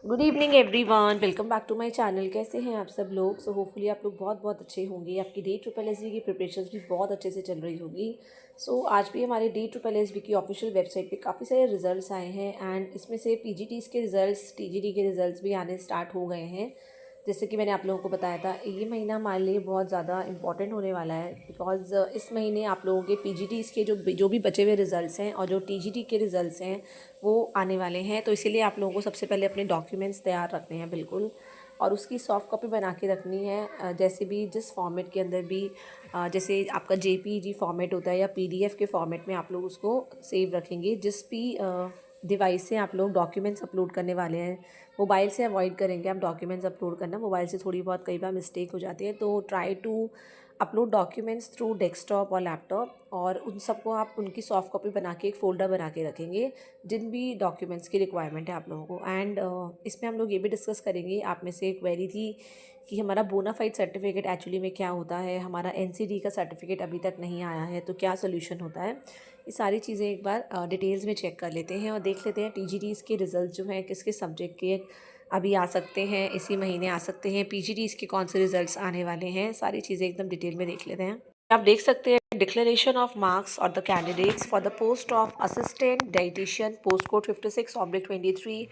Good evening everyone, welcome back to my channel. कैसे हैं आप सब लोग? होपफुली आप लोग बहुत बहुत अच्छे होंगे। आपकी डे ट्रिपल एस बी की प्रिपरेशंस भी बहुत अच्छे से चल रही होगी। आज भी हमारे डे ट्रिपल एस बी की ऑफिशियल वेबसाइट पे काफ़ी सारे रिजल्ट्स आए हैं एंड इसमें से पीजीटीज़ के रिजल्ट्स, टीजीटी के रिजल्ट्स भी आने स्टार्ट हो गए हैं। जैसे कि मैंने आप लोगों को बताया था, ये महीना हमारे लिए बहुत ज़्यादा इंपॉर्टेंट होने वाला है बिकॉज इस महीने आप लोगों के पीजीटीज़ के जो भी बचे हुए रिजल्ट्स हैं और जो टीजीटी के रिजल्ट्स हैं वो आने वाले हैं। तो इसीलिए आप लोगों को सबसे पहले अपने डॉक्यूमेंट्स तैयार रखने हैं बिल्कुल, और उसकी सॉफ्ट कॉपी बना के रखनी है। जैसे भी जिस फॉर्मेट के अंदर भी जैसे आपका जेपीजी फॉर्मेट होता है या पीडीएफ के फॉर्मेट में आप लोग उसको सेव रखेंगे। जिस भी डिवाइस से आप लोग डॉक्यूमेंट्स अपलोड करने वाले हैं, मोबाइल से अवॉइड करेंगे आप डॉक्यूमेंट्स अपलोड करना। मोबाइल से थोड़ी बहुत कई बार मिस्टेक हो जाती है, तो try to upload documents through desktop और लैपटॉप, और उन सबको आप उनकी सॉफ्ट कॉपी बना के एक फ़ोल्डर बना के रखेंगे जिन भी डॉक्यूमेंट्स की रिक्वायरमेंट है आप लोगों को। एंड इसमें हम लोग ये भी डिस्कस करेंगे, आप में से एक क्वेरी थी कि हमारा बोनाफाइड सर्टिफिकेट एक्चुअली में क्या होता है, हमारा एनसीडी का सर्टिफिकेट अभी तक नहीं आया है तो क्या सोल्यूशन होता है। ये सारी चीज़ें एक बार डिटेल्स में चेक कर लेते हैं और देख लेते हैं टीजीटीज़ के रिज़ल्ट जो हैं किस किस सब्जेक्ट के अभी आ सकते हैं, इसी महीने आ सकते हैं। पीजीटीज़ के कौन से रिजल्ट्स आने वाले हैं, सारी चीज़ें एकदम डिटेल में देख लेते हैं। आप देख सकते हैं डिक्लेरेशन ऑफ मार्क्स और the candidates for the post of assistant dietitian, post code 56/23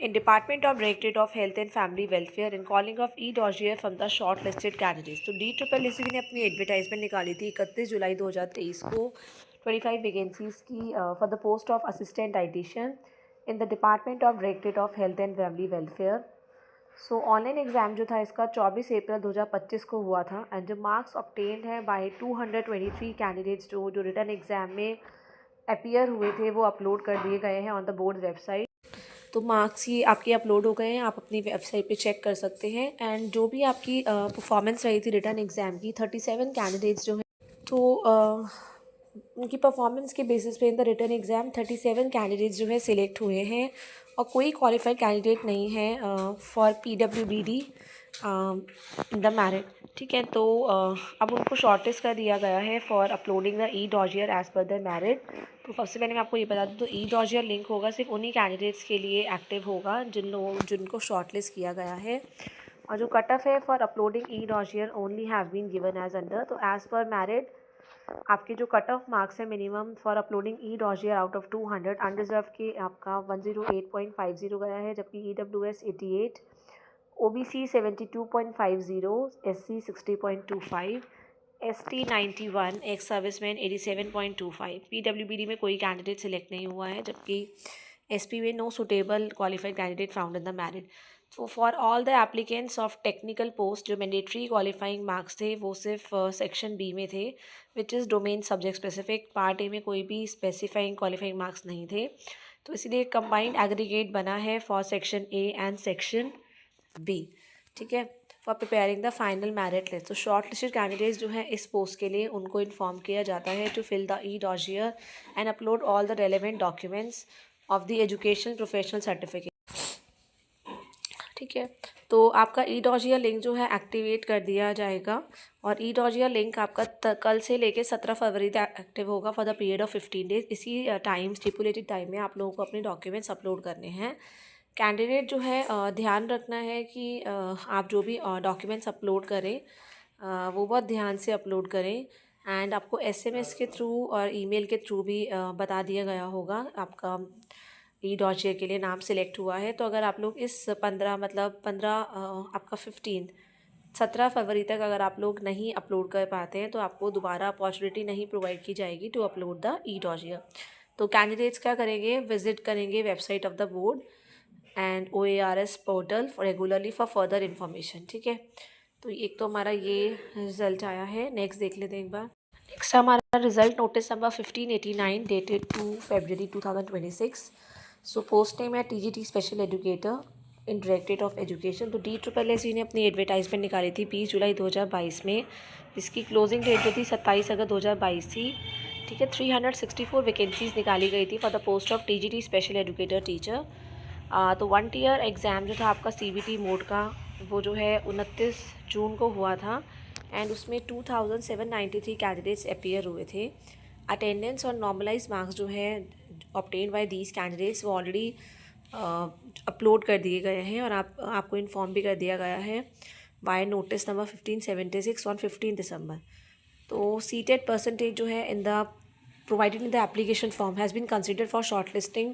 in Department of Directorate of Health and Family Welfare and calling of E-Dossier from the shortlisted candidates। तो डी ट्रिपल एस ने अपनी advertisement निकाली थी 31 जुलाई 2023 को 25 vacancies की for the post of assistant dietitian in the department of directorate of health and family welfare. Online exam जो था इसका 24 अप्रैल 2025 को हुआ था एंड जो मार्क्स ऑब्टेन्ड है बाय 223 कैंडिडेट्स जो रिटर्न एग्ज़ाम में अपीयर हुए थे वो अपलोड कर दिए गए हैं ऑन द बोर्ड वेबसाइट। तो मार्क्स ये आपके अपलोड हो गए हैं, आप अपनी वेबसाइट पे चेक कर सकते हैं। एंड जो भी आपकी परफॉर्मेंस रही थी रिटर्न एग्ज़ाम की, 37 कैंडिडेट्स जो हैं तो उनकी परफॉर्मेंस के बेसिस पे in the written exam 37 candidates जो है सिलेक्ट हुए हैं और कोई क्वालिफाइड कैंडिडेट नहीं है for PWBD in the merit. ठीक है, तो अब उनको शॉर्टलिस्ट कर दिया गया है for uploading the e dossier as per the merit. तो सबसे पहले मैं आपको ये बता दूँ, तो ई डॉजियर लिंक होगा सिर्फ उन्हीं कैंडिडेट्स के लिए एक्टिव होगा जिनको शॉर्टलिस्ट किया गया है, और जो कट ऑफ है for uploading e dossier only have been given as under. तो एज़ पर मैरिट आपके जो कट ऑफ मार्क्स है minimum for uploading e dossier out of 200, unreserved के आपका 108.50 गया है, जबकि E W S 88, OBC 72.50, SC 60.25, ST 91, ex serviceman 87.25। PWBD में कोई कैंडिडेट सिलेक्ट नहीं हुआ है, जबकि एसपी में no suitable qualified candidate found in the merit. तो for all the applicants of technical post जो मैंडेटरी क्वालिफाइंग मार्क्स थे वो सिर्फ सेक्शन बी में थे, which is domain subject specific. Part A में कोई भी स्पेसिफाइंग क्वालिफाइंग मार्क्स नहीं थे, तो इसलिए कंबाइंड एग्रीगेट बना है for section A and section B. ठीक है, for preparing the final merit list. तो शॉर्ट लिस्टेड कैंडिडेट्स जो हैं इस पोस्ट के लिए उनको इन्फॉर्म किया जाता है to fill the e dossier and upload all the relevant documents of the education professional certificate. ठीक है, तो आपका ई डॉजियर लिंक जो है एक्टिवेट कर दिया जाएगा, और ई डॉजियर लिंक आपका कल से लेके 17 फरवरी तक एक्टिव होगा for the period of 15 days. इसी टाइम, स्टिपुलेटेड टाइम में आप लोगों को अपने डॉक्यूमेंट्स अपलोड करने हैं। कैंडिडेट जो है ध्यान रखना है कि आप जो भी डॉक्यूमेंट्स अपलोड करें वो बहुत ध्यान से अपलोड करें। एंड आपको एसएमएस के थ्रू और ईमेल के थ्रू भी बता दिया गया होगा आपका ई डॉजियर के लिए नाम सिलेक्ट हुआ है। तो अगर आप लोग इस 15 आपका 17 फरवरी तक अगर आप लोग नहीं अपलोड कर पाते हैं तो आपको दोबारा अपॉर्चुनिटी नहीं प्रोवाइड की जाएगी to upload the e dossier. तो कैंडिडेट्स क्या करेंगे, विजिट करेंगे website of the board and OARS portal regularly for further information. ठीक है, तो एक तो हमारा ये रिजल्ट आया है। नेक्स्ट देख लेते हैं एक बार। नेक्स्ट हमारा रिजल्ट नोटिस नंबर 1589 डेटेड 2 फरवरी 2026। पोस्ट नेम है TGT special educator in directorate of education. तो डी ट्रिपल एस ने अपनी एडवर्टाइजमेंट निकाली थी 20 जुलाई 2022 में, इसकी क्लोजिंग डेट जो थी 27 अगस्त 2022 थी। ठीक है, 364 वैकेंसीज निकाली गई थी for the post of TGT special educator teacher. तो 1 ईयर एग्ज़ाम जो था आपका CBT मोड का वो जो है 29 जून को हुआ था, एंड उसमें 2793 कैंडिडेट्स अपीयर हुए थे। अटेंडेंस और नॉर्मलाइज मार्क्स जो है ऑब्टेन बाय दीज कैंडिडेट्स वो ऑलरेडी अपलोड कर दिए गए हैं और आपको इन्फॉर्म भी कर दिया गया है by notice number 1576 on 15 December. तो सीटेड परसेंटेज जो है in the provided in the application form has been considered for shortlisting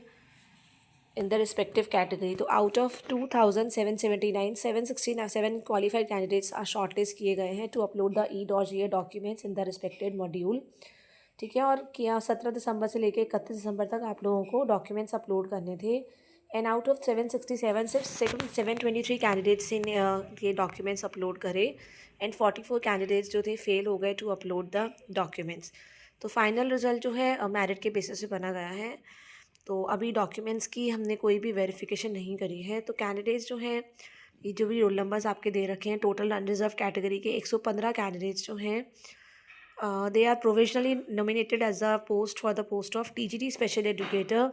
in the respective category। तो out of 2779 767 qualified candidates are shortlist किए गए हैं to upload the e-dossier documents in the respective module। ठीक है, और क्या 17 दिसंबर से लेकर 31 दिसंबर तक आप लोगों को डॉक्यूमेंट्स अपलोड करने थे। एंड आउट ऑफ 767 सिर्फ 723 कैंडिडेट्स इन ये डॉक्यूमेंट्स अपलोड करे एंड 44 कैंडिडेट्स जो थे फेल हो गए टू अपलोड द डॉक्यूमेंट्स। तो फाइनल रिजल्ट जो है मेरिट के बेसिस पे बना गया है। तो अभी डॉक्यूमेंट्स की हमने कोई भी वेरिफिकेशन नहीं करी है। तो कैंडिडेट्स जो हैं, ये जो भी रोल नंबर्स आपके दे रखे हैं, टोटल अनरिजर्व कैटेगरी के 115 कैंडिडेट्स जो हैं, they are provisionally nominated as a post for the post of TGT special educator.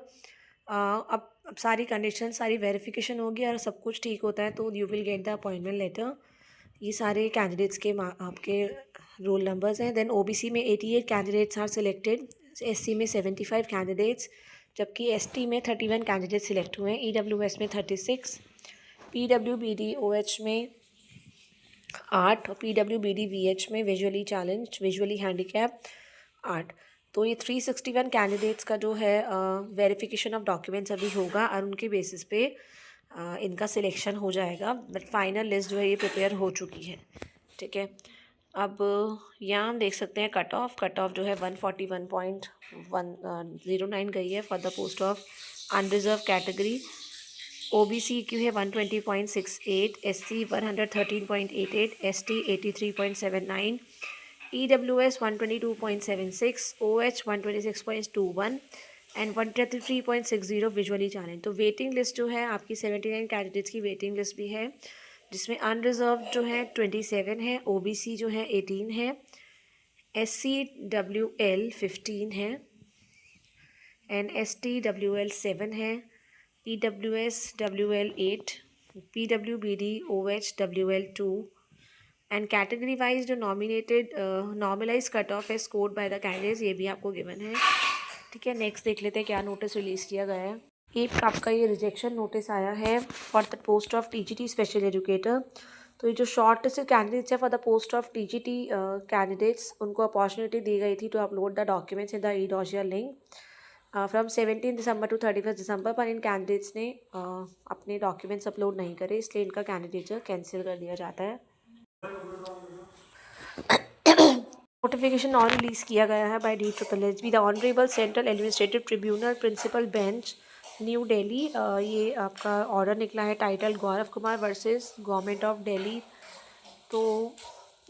अब सारी कंडीशन, सारी वेरिफिकेशन होगी और सब कुछ ठीक होता है तो you will get the appointment letter. ये सारे कैंडिडेट्स के आपके रोल नंबर्स हैं। देन ओबीसी में 88 कैंडिडेट्स आर सिलेक्टेड, एससी में 75 कैंडिडेट्स, जबकि एसटी में 31 कैंडिडेट सिलेक्ट हुए हैं, ईडब्ल्यूएस में 36, पीडब्ल्यूबीडी ओएच में 8 और पीडब्ल्यूबीडी वीएच में विजुअली चैलेंज, विजुअली हैंडीकैप 8। तो ये 361 कैंडिडेट्स का जो है वेरिफिकेशन ऑफ डॉक्यूमेंट्स अभी होगा और उनके बेसिस पे इनका सिलेक्शन हो जाएगा। बट फाइनल लिस्ट जो है ये प्रिपेयर हो चुकी है। ठीक है, अब यहाँ हम देख सकते हैं कट ऑफ जो है 141.109 गई है for the post of unreserved category. OBC क्यू है 120.68, SC 113.88, ST 83.79, EWS 122.76, OH 126.21 and 133.60 visually challenge. तो वेटिंग लिस्ट जो है आपकी 79 कैंडिडेट्स की वेटिंग लिस्ट भी है, जिसमें अनरिजर्व जो है 27 है, ओबीसी जो है 18 है, एससी डब्ल्यूएल 15 है एंड एसटी डब्ल्यूएल 7 है, EWS WL 8, PWBD OH WL 2 and category wise जो नॉमिनेटेड नॉर्मलाइज कट ऑफ है स्कोर्ड बाय द कैंडिडेट्स, ये भी आपको गिवन है। ठीक है, नेक्स्ट देख लेते हैं क्या नोटिस रिलीज़ किया गया है। एक आपका ये रिजेक्शन नोटिस आया है for the post of TGT special educator. तो ये जो शॉर्ट लिस्टेड कैंडिडेट्स है for the post of TGT candidates, उनको अपॉर्चुनिटी दी गई थी to upload the documents in the e dossier link from 17 December to 31 December, पर इन कैंडिडेट्स ने अपने डॉक्यूमेंट्स अपलोड नहीं करे, इसलिए इनका कैंडिडेचर कैंसिल कर दिया जाता है। नोटिफिकेशन और रिलीज़ किया गया है by DSSB the honourable central administrative tribunal principal bench new Delhi. ये आपका ऑर्डर निकला है title Gaurav Kumar versus government of Delhi. तो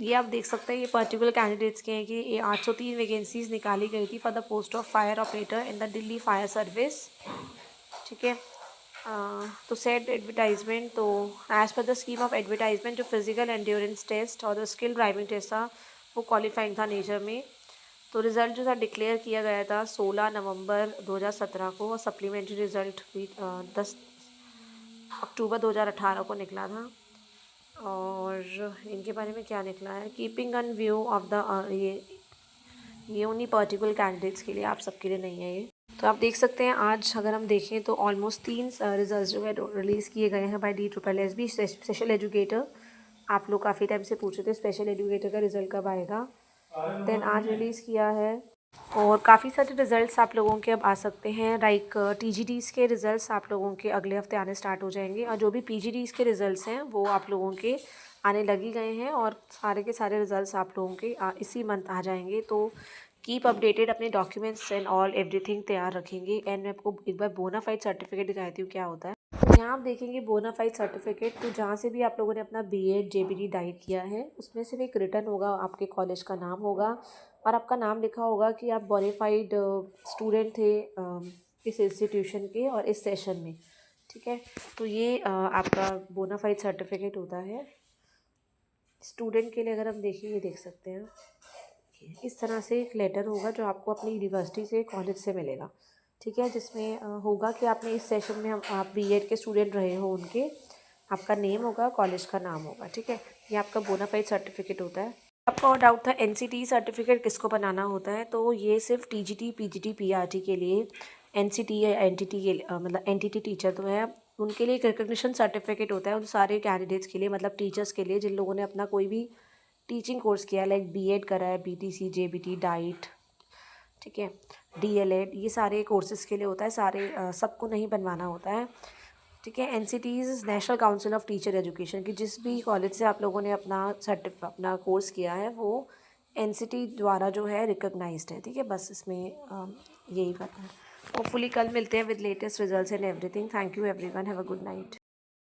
ये आप देख सकते हैं, ये पर्टिकुलर कैंडिडेट्स के हैं कि ये 803 वैकेंसीज निकाली गई थी for the post of fire operator in the Delhi fire service. ठीक है, तो सेट एडवर्टाइजमेंट, तो एज़ पर द स्कीम ऑफ एडवर्टाइजमेंट जो फिजिकल एंड्योरेंस टेस्ट और द स्किल ड्राइविंग टेस्ट था वो क्वालिफाइंग था नेचर में। तो रिज़ल्ट जो था डिक्लेयर किया गया था 16 नवंबर 2017 को और सप्लीमेंट्री रिज़ल्ट भी 10 अक्टूबर 2018 को निकला था। और इनके बारे में क्या निकला है, keeping on view of the ये उन्हीं पर्टिकुलर कैंडिडेट्स के लिए, आप सबके लिए नहीं है ये। तो आप देख सकते हैं आज अगर हम देखें तो ऑलमोस्ट 3 रिजल्ट जो है रिलीज़ किए गए हैं बाय DSSB स्पेशल एजुकेटर। आप लोग काफ़ी टाइम से पूछ रहे थे स्पेशल एजुकेटर का रिज़ल्ट कब आएगा, देन आज रिलीज़ किया है। और काफ़ी सारे रिज़ल्ट्स आप लोगों के अब आ सकते हैं, लाइक TGTs के रिज़ल्ट्स आप लोगों के अगले हफ्ते आने स्टार्ट हो जाएंगे और जो भी PGDs के रिज़ल्ट्स हैं वो आप लोगों के आने लगी गए हैं और सारे के सारे रिज़ल्ट्स आप लोगों के इसी मंथ आ जाएंगे। तो कीप अपडेटेड, अपने डॉक्यूमेंट्स एंड ऑल एवरीथिंग तैयार रखेंगे। एंड मैं आपको एक बार बोनाफाइड सर्टिफिकेट दिखाती हूँ क्या होता है। यहाँ आप देखेंगे बोनाफाइड सर्टिफिकेट, तो जहाँ से भी आप लोगों ने अपना BEd JBD डाइट किया है उसमें सिर्फ एक रिटर्न होगा, आपके कॉलेज का नाम होगा और आपका नाम लिखा होगा कि आप बोनाफाइड स्टूडेंट थे इस इंस्टीट्यूशन के और इस सेशन में। ठीक है, तो ये आपका बोनाफाइड सर्टिफिकेट होता है स्टूडेंट के लिए। अगर हम देखें, ये देख सकते हैं इस तरह से एक लेटर होगा जो आपको अपनी यूनिवर्सिटी से, कॉलेज से मिलेगा। ठीक है, जिसमें होगा कि आपने इस सेशन में आप BEd के स्टूडेंट रहे हो, उनके आपका नेम होगा, कॉलेज का नाम होगा। ठीक है, ये आपका बोनाफाइड सर्टिफिकेट होता है। आपका और डाउट था NCT सर्टिफिकेट किसको बनाना होता है, तो ये सिर्फ TGT PGT PRT के लिए एनसीटी या एनटीटी के मतलब एनटीटी टीचर तो है, उनके लिए एक रिकग्निशन सर्टिफिकेट होता है उन सारे कैंडिडेट्स के लिए, मतलब टीचर्स के लिए जिन लोगों ने अपना कोई भी टीचिंग कोर्स किया है, लाइक बीएड करा है, बीटीसी, जेबीटी, डाइट, ठीक है, डीएलएड, ये सारे कोर्सेज़ के लिए होता है, सारे सबको नहीं बनवाना होता है, ठीक है। NCTE's national council of teacher education की, जिस भी कॉलेज से आप लोगों ने अपना कोर्स किया है वो एनसीटी द्वारा जो है रिकग्नाइज्ड है, ठीक है। बस इसमें यही करना है। होपफुली कल मिलते हैं with latest results and everything. Thank you everyone, have a good night.